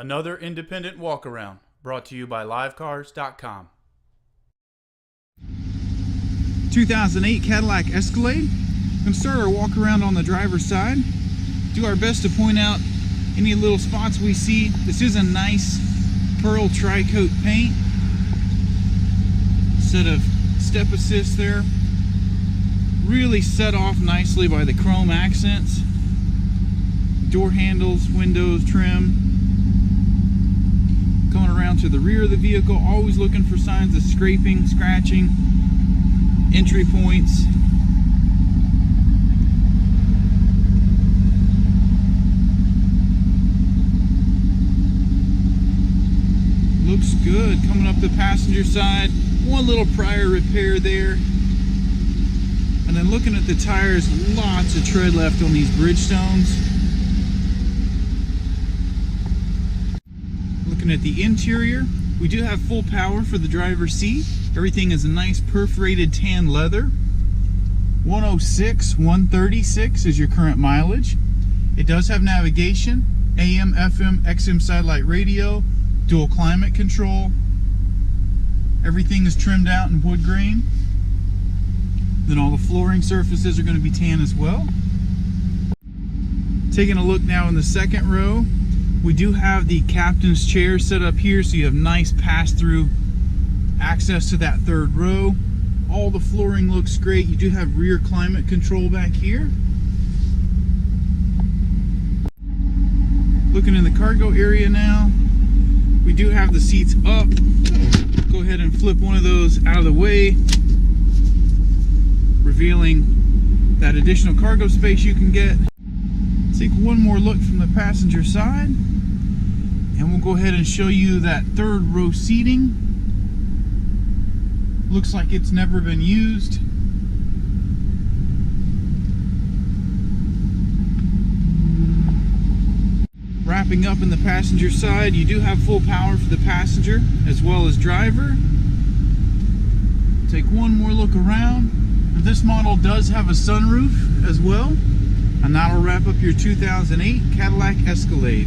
Another independent walk-around brought to you by livecars.com. 2008 Cadillac Escalade. We're going to start our walk around on the driver's side. Do our best to point out any little spots we see. This is a nice pearl tri-coat paint. Set of step assist there. Really set off nicely by the chrome accents. Door handles, windows, trim. Coming around to the rear of the vehicle, always looking for signs of scraping, scratching, entry points. Looks good. Coming up the passenger side, one little prior repair there. And then looking at the tires, lots of tread left on these Bridgestones. Looking at the interior, we do have full power for the driver's seat. Everything is a nice perforated tan leather. 106, 136 is your current mileage. It does have navigation, AM, FM, XM satellite radio, dual climate control. Everything is trimmed out in wood grain. Then all the flooring surfaces are going to be tan as well. Taking a look now in the second row, we do have the captain's chair set up here, so you have nice pass-through access to that third row. All the flooring looks great. You do have rear climate control back here. Looking in the cargo area now, we do have the seats up. Go ahead and flip one of those out of the way, revealing that additional cargo space you can get. Take one more look from the passenger side, and we'll go ahead and show you that third row seating. Looks like it's never been used. Wrapping up in the passenger side, you do have full power for the passenger as well as driver. Take one more look around. This model does have a sunroof as well. And that'll wrap up your 2008 Cadillac Escalade.